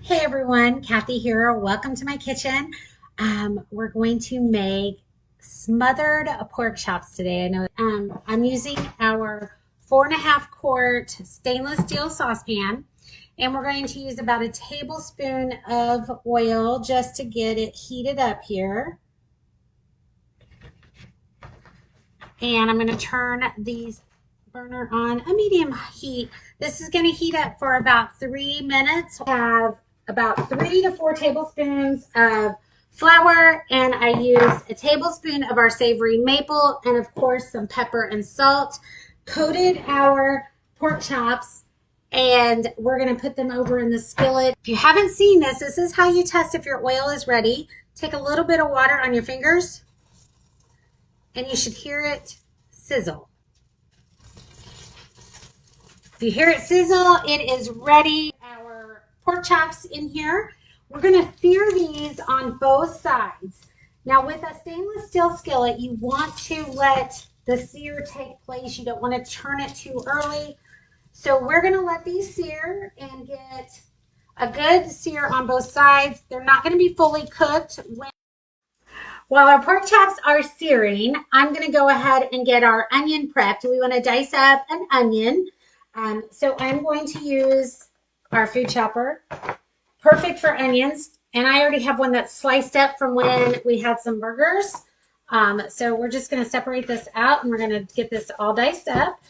Hey everyone, Kathie here. Welcome to my kitchen. We're going to make smothered pork chops today. I know I'm using our 4.5 quart stainless steel saucepan, and we're going to use about a tablespoon of oil just to get it heated up here. And I'm going to turn these burner on a medium heat. This is going to heat up for about 3 minutes. I have about 3 to 4 tablespoons of flour, and I use a tablespoon of our savory maple, and of course some pepper and salt. Coated our pork chops, and we're going to put them over in the skillet. If you haven't seen this, this is how you test if your oil is ready. Take a little bit of water on your fingers, and you should hear it sizzle. If you hear it sizzle, it is ready. Our pork chops in here. We're going to sear these on both sides. Now with a stainless steel skillet, you want to let the sear take place. You don't want to turn it too early. So we're going to let these sear and get a good sear on both sides. They're not going to be fully cooked. While our pork chops are searing, I'm going to go ahead and get our onion prepped. We want to dice up an onion. So I'm going to use our food chopper, perfect for onions. And I already have one that's sliced up from when we had some burgers. So we're just going to separate this out, and we're going to get this all diced up.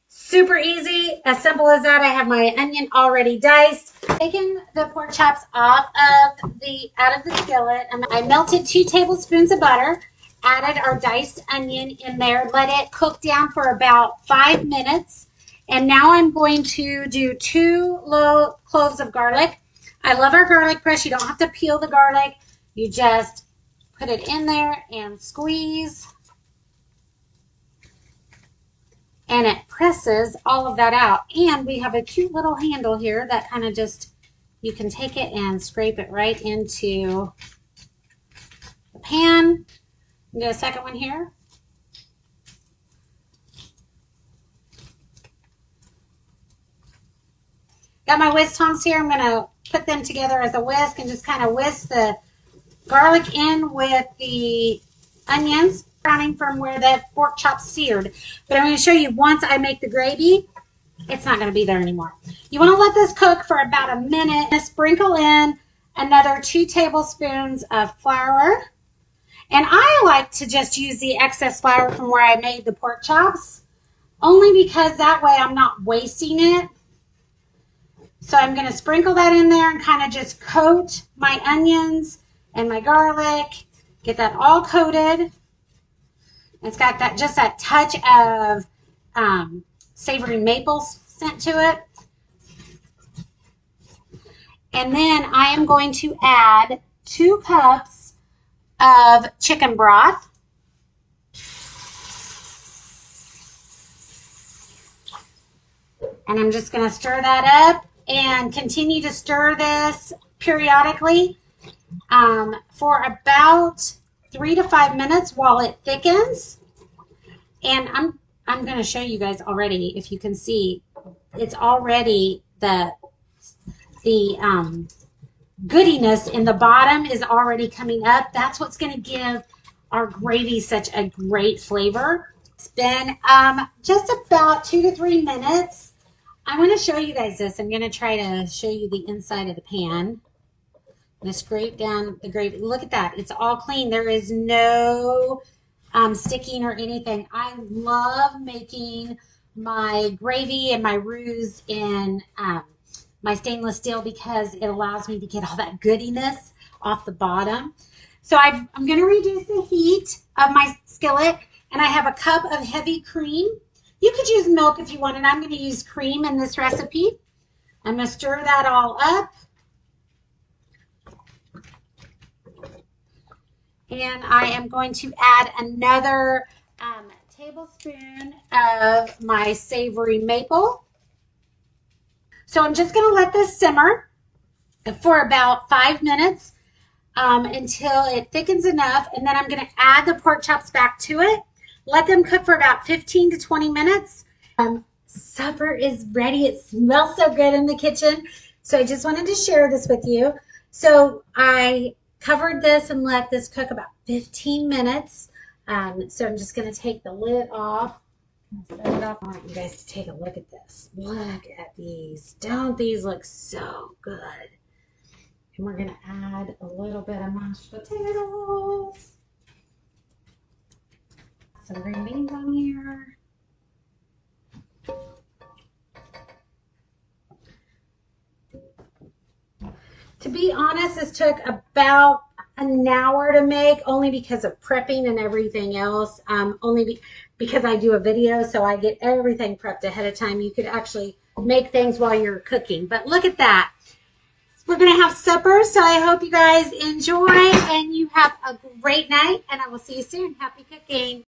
Super easy, as simple as that. I have my onion already diced. Taking the pork chops out of the skillet, and I melted 2 tablespoons of butter. Added our diced onion in there, let it cook down for about 5 minutes. And now I'm going to do 2 low cloves of garlic. I love our garlic press. You don't have to peel the garlic. You just put it in there and squeeze. And it presses all of that out. And we have a cute little handle here that kind of just, you can take it and scrape it right into the pan. Get a second one here. Got my whisk tongs here. I'm going to put them together as a whisk and just kind of whisk the garlic in with the onions, browning from where the pork chops seared. But I'm going to show you once I make the gravy, it's not going to be there anymore. You want to let this cook for about a minute and sprinkle in another 2 tablespoons of flour. And I like to just use the excess flour from where I made the pork chops, only because that way I'm not wasting it. So I'm going to sprinkle that in there and kind of just coat my onions and my garlic, get that all coated. It's got that just that touch of savory maple scent to it. And then I am going to add 2 cups of chicken broth. And I'm just going to stir that up and continue to stir this periodically for about 3 to 5 minutes while it thickens. And I'm going to show you guys already, if you can see, it's already the goodiness in the bottom is already coming up. That's what's going to give our gravy such a great flavor. It's been just about 2 to 3 minutes. I'm going to show you guys this. I'm going to try to show you the inside of the pan. I'm going to scrape down the gravy. Look at that. It's all clean. There is no sticking or anything. I love making my gravy and my roux in my stainless steel because it allows me to get all that goodiness off the bottom. So I'm going to reduce the heat of my skillet, and I have a cup of heavy cream. You could use milk if you wanted. I'm going to use cream in this recipe. I'm going to stir that all up. And I am going to add another tablespoon of my savory maple. So I'm just going to let this simmer for about 5 minutes until it thickens enough. And then I'm going to add the pork chops back to it. Let them cook for about 15 to 20 minutes. supper is ready. It smells so good in the kitchen. So I just wanted to share this with you. So I covered this and let this cook about 15 minutes. So I'm just going to take the lid off. Set it up. I want you guys to take a look at this. Look at these. Don't these look so good? And we're going to add a little bit of mashed potatoes. Some green beans on here. To be honest, this took about an hour to make, only because of prepping and everything else. Because I do a video, so I get everything prepped ahead of time. You could actually make things while you're cooking. But look at that. We're going to have supper, so I hope you guys enjoy and you have a great night, and I will see you soon. Happy cooking.